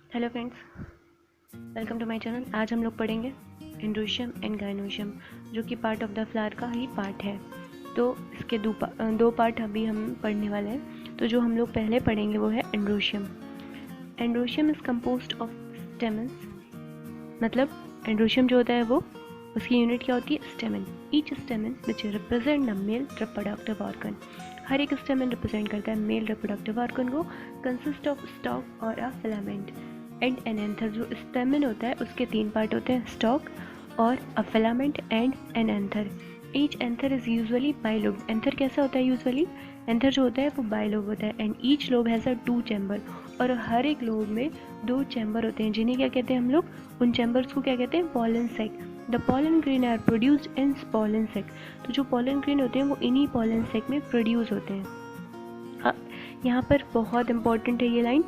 Hello friends, welcome to my channel. आज हम लोग पढ़ेंगे एंड्रोशियम एंड गायनोशियम, जो कि पार्ट ऑफ द फ्लावर का ही पार्ट है। तो इसके दो पार्ट अभी हम पढ़ने वाले हैं। तो जो हम लोग पहले पढ़ेंगे वो है androecium. Androecium is composed of stamens, मतलब एंड्रोशियम जो होता है वो उसकी यूनिट क्या होती है? Stamen. Each stamen which represent the male reproductive organ. हर एक स्टेमन रिप्रेजेंट करता है मेल रिप्रोडक्टिव ऑर्गन को। कंसिस्ट ऑफ स्टॉक और a filament and an anther. जो स्टेमन होता है उसके 3 पार्ट होते हैं, स्टॉक और a filament and an anther. Each anther is usually bilobe. Anther कैसा होता है? यूजुअली एंथर जो होता है वो बाइलोब होता है। And each lobe has a 2 chamber, और हर एक लोब में 2 चैम्बर होते हैं, जिन्हें क्या कहते हैं हम लोग? उन चैम्बर्स को क्या कहते हैं? Pollen sac. The pollen grain are produced in pollen sac. तो जो पॉलन ग्रेन होते हैं वो इन्हीं पॉलन सेक में प्रोड्यूस होते हैं। यहाँ पर बहुत इंपॉर्टेंट है ये line.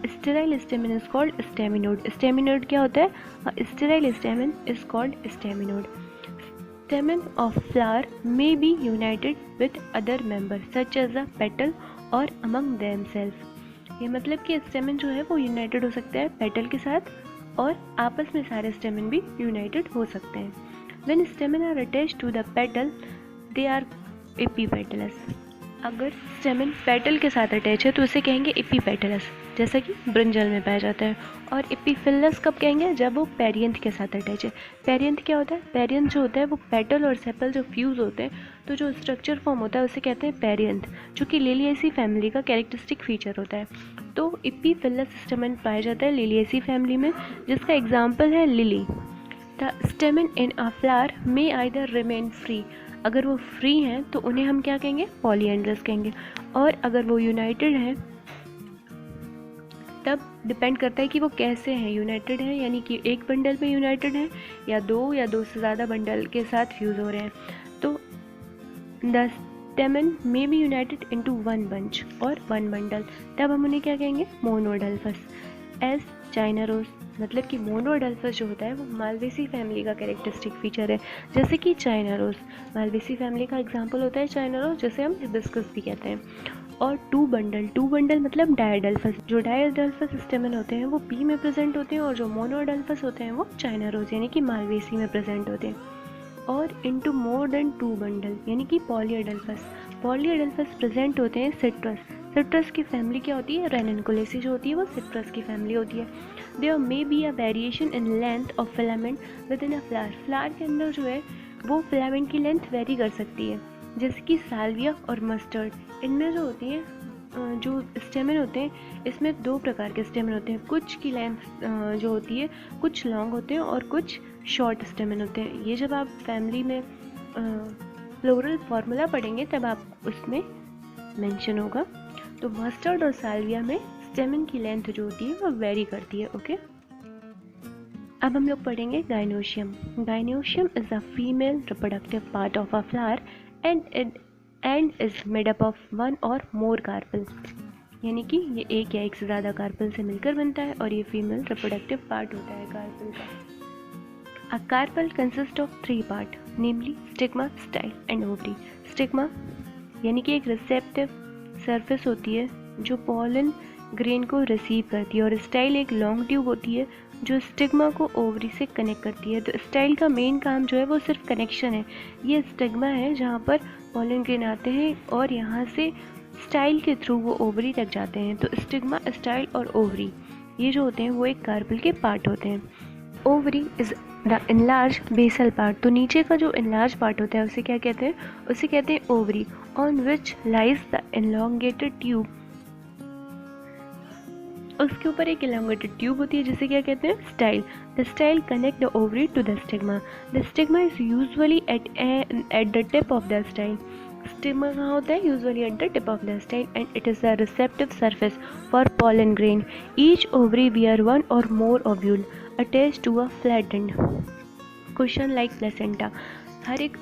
Sterile स्टेमन is called staminode. Staminode क्या होता है? Sterile स्टेमन is called staminode. Stamen of flower may be united with other members such as the petal or among themselves. ये मतलब कि स्टेमन जो है वो यूनाइटेड हो सकता है पेटल के साथ, और आपस में सारे स्टेमन भी यूनाइटेड हो सकते हैं। When stamen are attached to the petal, they are epipetalous. अगर स्टेमन पेटल के साथ अटैच है तो उसे कहेंगे एपीपेटलस, जैसा कि ब्रिंजल में पाया जाता है। और एपीफिलस कब कहेंगे? जब वो पेरियंथ के साथ अटैच है। पेरियंथ क्या होता है? पेरियंथ जो होता है वो पेटल और सेपल जो फ्यूज़ होते हैं तो जो स्ट्रक्चर फॉर्म होता है उसे कहते हैं पेरियंथ, जो कि लिलिएसी फैमिली का कैरेक्टरिस्टिक फीचर होता है। तो एपीफिलस स्टेमन पाया जाता है लिलिएसी फैमिली में, जिसका एग्जाम्पल है lily. The स्टेमन in a flower may either remain free. अगर वो फ्री हैं तो उन्हें हम क्या कहेंगे? पॉलीएंड्रस कहेंगे। और अगर वो यूनाइटेड हैं तब डिपेंड करता है कि वो कैसे हैं। यूनाइटेड हैं यानी कि एक बंडल में यूनाइटेड हैं, या दो से ज़्यादा बंडल के साथ फ्यूज़ हो रहे हैं। तो the स्टेमन may be united into one bunch और वन बंडल, तब हम उन्हें क्या कहेंगे? मोनोडल्फस। एज चाइना रोज, मतलब कि मोनोडल्फस जो होता है वो मालवेसी फैमिली का कैरेक्टरिस्टिक फीचर है, जैसे कि चाइना रोज मालवेसी फैमिली का एग्जांपल होता है चाइना रोज, जैसे हम हिबिस्कस भी कहते हैं। और टू बंडल मतलब डायडल्फस। जो डायडल्फस स्टेमन होते हैं वो पी में प्रेजेंट होते हैं, और जो मोनोडल्फस होते हैं वो चाइना रोज यानी कि मालवेसी में प्रेजेंट होते हैं। और इनटू मोर देन 2 बंडल यानी कि पॉलीएडल्फस। पॉलीएडल्फस प्रेजेंट होते हैं सिट्रस। सिट्रस की फैमिली क्या होती है? रेनिनकुलेसी जो होती है वो सिट्रस की फैमिली होती है। There may be a variation in length of filament within a flower. Flower के अंदर जो है वो फिलामेंट की लेंथ वेरी कर सकती है, जैसे कि साल्विया और मस्टर्ड। इनमें जो होती है जो स्टेमन होते हैं, इसमें 2 प्रकार के स्टेमन होते हैं। कुछ की लेंथ जो होती है कुछ लॉन्ग होते हैं और कुछ शॉर्ट स्टेमन होते हैं। ये जब आप फैमिली में फ्लोरल फार्मूला पढ़ेंगे तब आप उसमें मेंशन होगा। तो मस्टर्ड और साल्विया में स्टेमन की लेंथ जो होती है वो वेरी करती है। ओके, अब हम लोग पढ़ेंगे gynoecium. Gynoecium is a female reproductive part of a flower and is made up of 1 और मोर कार्पल, यानी कि ये एक या एक से ज़्यादा कार्पल से मिलकर बनता है, और ये फीमेल रिप्रोडक्टिव पार्ट होता है कार्पल का। A carpel consist of 3 part, namely stigma, style and ovary. Stigma यानी कि एक रिसेप्टिव सरफेस होती है जो पॉलन ग्रेन को रिसीव करती है, और स्टाइल एक लॉन्ग ट्यूब होती है जो स्टिग्मा को ओवरी से कनेक्ट करती है। तो स्टाइल का मेन काम जो है वो सिर्फ कनेक्शन है। ये स्टिग्मा है जहाँ पर पॉलन ग्रेन आते हैं और यहाँ से स्टाइल के थ्रू वो ओवरी तक जाते हैं। तो स्टिग्मा, स्टाइल और ओवरी ये जो होते हैं वो एक कार्पल के पार्ट होते हैं। Ovary is the enlarge basal part. तो नीचे का जो इनलार्ज पार्ट होता है उसे क्या कहते हैं? उसे कहते हैं ovary, on which lies the elongated tube. उसके ऊपर एक इलोंगेटेड ट्यूब होती है जिसे क्या कहते हैं? Style. The style connect the ovary to the stigma. The stigma is usually at the tip of the style. Stigma कहाँ होता है? Usually at the tip of the style, and it is the receptive surface for pollen grain. Each ovary bear 1 or more ovule attached to a flattened cushion like placenta. हर एक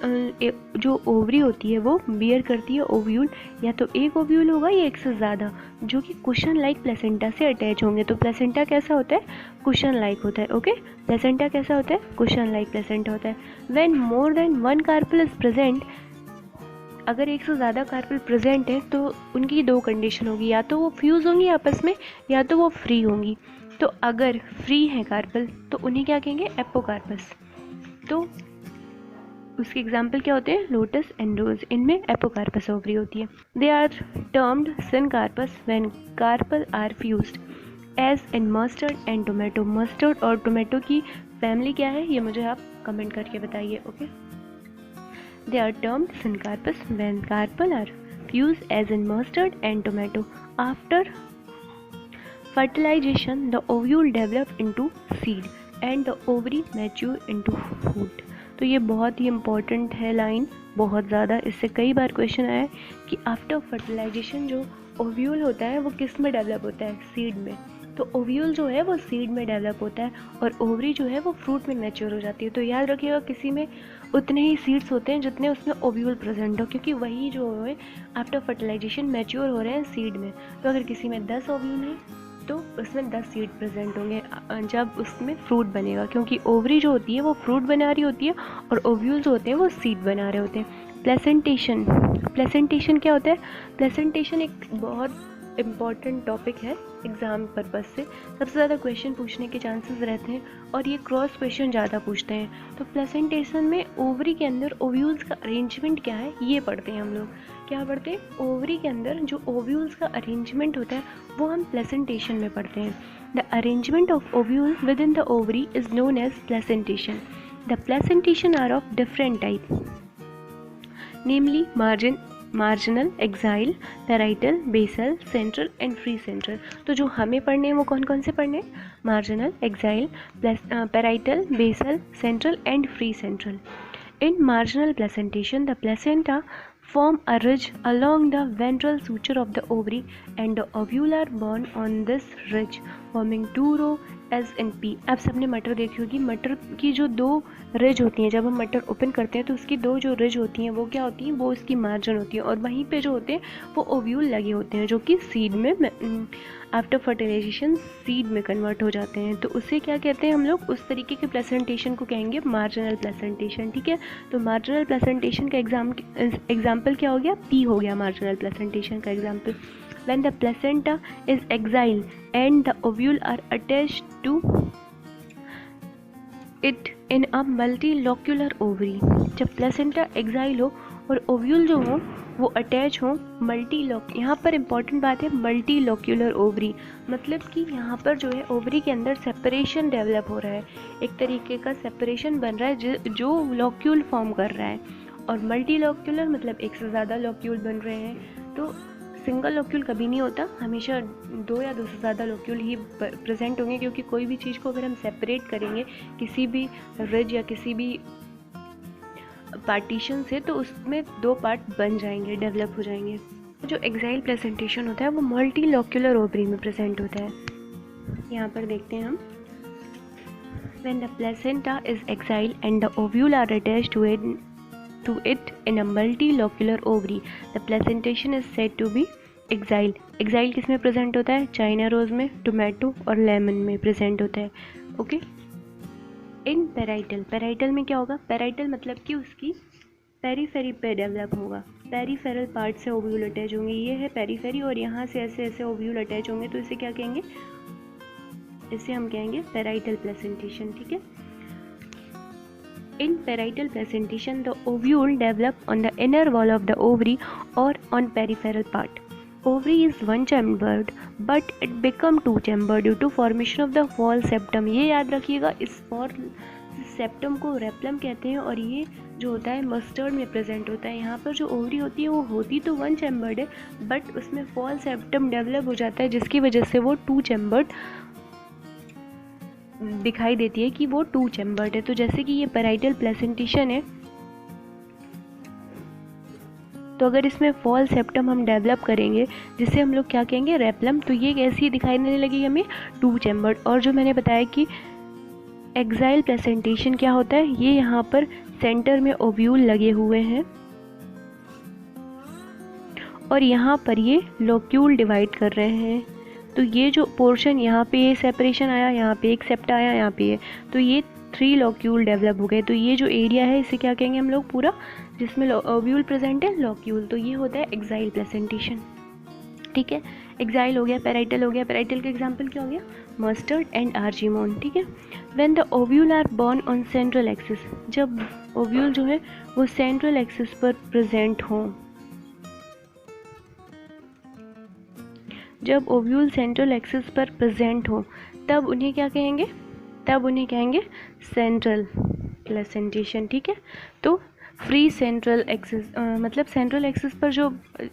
जो ovary होती है वो beer करती है ovule, या तो एक ओव्यूल होगा या एक से ज़्यादा, जो कि कुशन लाइक प्लेसेंटा से अटैच होंगे। तो प्लेसेंटा कैसा होता है? कुशन लाइक होता है। ओके, प्लेसेंटा कैसा होता है? कुशन लाइक प्लेसेंटा होता है। When more than 1 carpel is present, अगर एक से ज़्यादा कार्पल प्रेजेंट है तो उनकी 2 कंडीशन होगी, या तो वो फ्यूज़ होंगी आपस में या तो वो फ्री होंगी। तो अगर फ्री है कार्पल तो उन्हें क्या कहेंगे, एपोकार्पस। तो उसके एग्जाम्पल क्या होते हैं, लोटस एंड रोज, इनमें एपोकार्पस ओवरी होती है। They are termed syncarpous when carpel are fused as in mustard and tomato. Mustard और टोमेटो की फैमिली क्या है, ये मुझे आप कमेंट करके बताइए। Okay, they are termed syncarpous when carpel are fused as in mustard and tomato. After fertilization the ovule develop into seed and the ovary mature into fruit। तो ये बहुत ही इम्पॉर्टेंट है लाइन, बहुत ज़्यादा, इससे कई बार क्वेश्चन आया है कि आफ्टर फर्टिलाइजेशन जो ओव्यूल होता है वो किस में डेवलप होता है, सीड में। तो ओव्यूल जो है वो सीड में डेवलप होता है और ओवरी जो है वो फ्रूट में मैच्योर हो जाती है। तो याद रखिएगा, किसी में उतने ही सीड्स होते हैं जितने उसमें ओव्यूल प्रेजेंट हो, क्योंकि वही जो है आफ्टर फर्टिलाइजेशन मैच्योर हो रहे हैं सीड में। तो अगर किसी में 10 ओव्यूल है तो उसमें 10 सीड प्रेजेंट होंगे जब उसमें फ्रूट बनेगा, क्योंकि ओवरी जो होती है वो फ्रूट बना रही होती है और ओव्यूल जो होते हैं वो सीड बना रहे होते हैं। प्लेसेंटेशन, प्लेसेंटेशन क्या होता है, प्लेसेंटेशन एक बहुत इम्पॉर्टेंट टॉपिक है एग्ज़ाम पर्पज़ से, सबसे ज़्यादा क्वेश्चन पूछने के चांसेस रहते हैं और ये क्रॉस क्वेश्चन ज़्यादा पूछते हैं। तो प्लेसेंटेशन में ओवरी के अंदर ओव्यूल्स का अरेंजमेंट क्या है ये पढ़ते हैं हम लोग। क्या पढ़ते हैं, ओवरी के अंदर जो ओव्यूल्स का अरेंजमेंट होता है वो हम प्लेसेंटेशन में पढ़ते हैं। The arrangement of ovules within the ovary is known as placentation. The placentation are of different type, namely marginal, axile, parietal, basal, central and free central. तो जो हमें पढ़ने हैं वो कौन कौन से पढ़ने हैं, marginal, axile, parietal, basal, central and free central. In marginal placentation, the placenta form a ridge along the ventral suture of the ovary and the ovule are born on this ridge, forming two row as in P। आप सबने मटर देखी होगी, मटर की जो 2 ridge होती हैं, जब हम मटर ओपन करते हैं तो उसकी 2 जो रिज होती हैं वो क्या होती हैं, वो उसकी मार्जिन होती है और वहीं पे जो होते हैं वो ओव्यूल लगे होते हैं जो कि सीड में आफ्टर फर्टिलाइजेशन सीड में कन्वर्ट हो जाते हैं। तो उसे क्या कहते हैं हम लोग, उस तरीके के प्लेसेंटेशन को कहेंगे मार्जिनल प्लेसेंटेशन। ठीक है, तो मार्जिनल प्लेसेंटेशन का एग्जाम्पल क्या हो गया, पी हो गया मार्जिनल प्लेसेंटेशन का example. When the placenta is exile and the ovule are attached to it in a multilocular ovary। जब प्लेसेंटा एक्साइल हो और ओव्यूल जो हो वो अटैच हो मल्टीलॉक, यहाँ पर इंपॉर्टेंट बात है मल्टीलॉक्यूलर ओवरी, मतलब कि यहाँ पर जो है ओवरी के अंदर सेपरेशन डेवलप हो रहा है, एक तरीके का सेपरेशन बन रहा है जो लॉक्यूल फॉर्म कर रहा है। और मल्टीलॉक्यूलर मतलब एक से ज़्यादा लॉक्यूल बन रहे हैं। तो सिंगल लॉक्यूल कभी नहीं होता, हमेशा 2 या 2 से ज़्यादा लॉक्यूल ही प्रेजेंट होंगे, क्योंकि कोई भी चीज़ को अगर हम सेपरेट करेंगे किसी भी रिज या किसी भी पार्टीशन से तो उसमें 2 पार्ट बन जाएंगे, डेवलप हो जाएंगे। जो एक्साइल प्रेजेंटेशन होता है वो मल्टीलॉक्यूलर ओवरी में प्रेजेंट होता है। यहाँ पर देखते हैं हम, When the placenta is exiled and the ovule are attached to it in a multilocular ovary, the placentation is said to be exile। exile किस में प्रेजेंट होता है, चाइना रोज में, टोमेटो और लेमन में प्रेजेंट होता है। ओके, इन parietal, parietal में क्या होगा, पेराइटल मतलब कि उसकी पेरीफेरी पे डेवलप होगा, पेरीफेरल पार्ट से ओव्यूल अटैच होंगे, ये है पेरीफेरी और यहाँ से ऐसे ऐसे ओव्यूल अटैच होंगे, तो इसे क्या कहेंगे, इसे हम कहेंगे पेराइटल प्लेसेंटेशन। ठीक है, in parietal placentation the ovule develop on the inner wall of the ovary or on peripheral part। ovary is one chambered but it become two chambered due to formation of the fall septum। ये याद रखिएगा, इस fall septum को रेप्लम कहते हैं और ये जो होता है मस्टर्ड में प्रेजेंट होता है। यहाँ पर जो ओवरी होती है वो होती तो 1 चैम्बर्ड है बट उसमें फॉल सेप्टम डेवलप हो जाता है जिसकी वजह से वो 2 चैम्बर्ड दिखाई देती है कि वो 2 चैम्बर्ड है। तो जैसे कि ये पेराइटल प्लेसेंटेशन है तो अगर इसमें फॉल सेप्टम हम डेवलप करेंगे जिसे हम लोग क्या कहेंगे, रेप्लम, तो ये कैसी दिखाई देने लगेगी हमें, 2 चैम्बर्ड। और जो मैंने बताया कि एक्साइल प्लेसेंटेशन क्या होता है, ये यहाँ पर सेंटर में ओव्यूल लगे हुए हैं और यहाँ पर ये लोक्यूल डिवाइड कर रहे हैं। तो ये जो पोर्शन यहाँ पे ये सेपरेशन आया, यहाँ पे एक सेप्टा आया, यहाँ पे तो ये 3 लोक्यूल डेवलप हो गए। तो ये जो एरिया है इसे क्या कहेंगे हम लोग, पूरा जिसमें ओव्यूल प्रेजेंट है, लोक्यूल। तो ये होता है एक्साइल प्लेसेंटेशन। ठीक है, एक्साइल हो गया, पेराइटल हो गया। पेराइटल का एग्जांपल क्या हो गया, मस्टर्ड एंड आर्जिमोन, ठीक है। When the ovule are borne on central axis, जब ओव्यूल जो है वो सेंट्रल एक्सिस पर प्रेजेंट हो, जब ओव्यूल सेंट्रल एक्सिस पर प्रेजेंट हो तब उन्हें क्या कहेंगे, तब उन्हें कहेंगे सेंट्रल प्लेसेंटेशन, ठीक है। तो फ्री सेंट्रल एक्सिस मतलब सेंट्रल एक्सिस पर जो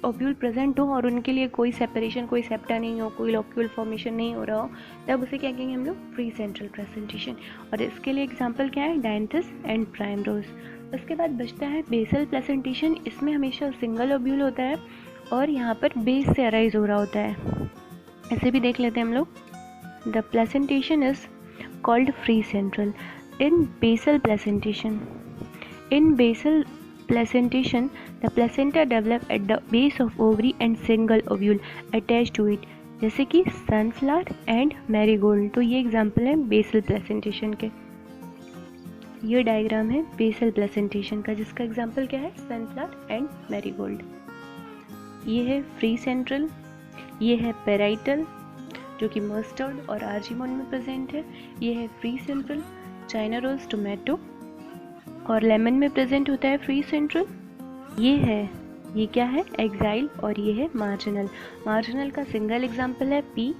ओव्यूल प्रेजेंट हो और उनके लिए कोई सेपरेशन, कोई सेप्टा नहीं हो, कोई लोक्यूल फॉर्मेशन नहीं हो रहा हो, तब उसे क्या कहेंगे हम लोग, फ्री सेंट्रल प्रेजेंटेशन। और इसके लिए एग्जांपल क्या है, डायंथस एंड प्राइमरोज। उसके बाद बचता है बेसल प्लेसेंटेशन। इसमें हमेशा सिंगल ओव्यूल होता है और यहाँ पर बेस से अराइज हो रहा होता है। इसे भी देख लेते हैं हम लोग। The placentation is called free central. In basal placentation, the placenta develop at the base of ovary and single ovule attached to it, जैसे कि sunflower and marigold। तो ये एग्जाम्पल है बेसल प्लेसेंटेशन के। ये डायग्राम है बेसल प्लेसेंटेशन का, जिसका एग्जाम्पल क्या है, सनफ्लावर एंड मैरीगोल्ड। ये है फ्री सेंट्रल, ये है पेराइटल जो कि मस्टर्ड और आर्जिमोन में प्रेजेंट है, ये है free central, china rose, tomato और लेमन में प्रेजेंट होता है फ्री सेंट्रल। ये है, ये क्या है, एक्साइल, और ये है मार्जिनल। मार्जिनल का सिंगल एग्जाम्पल है पी,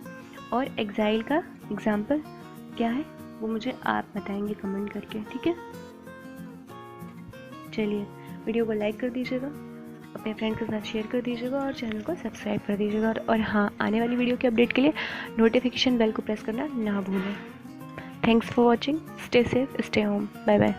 और एक्साइल का एग्जाम्पल क्या है वो मुझे आप बताएंगे कमेंट करके, ठीक है। चलिए वीडियो को लाइक कर दीजिएगा, अपने फ्रेंड के साथ शेयर कर दीजिएगा और चैनल को सब्सक्राइब कर दीजिएगा। और हाँ, आने वाली वीडियो के अपडेट के लिए नोटिफिकेशन बेल को प्रेस करना ना भूलें। Thanks for watching, stay safe, stay home, bye bye.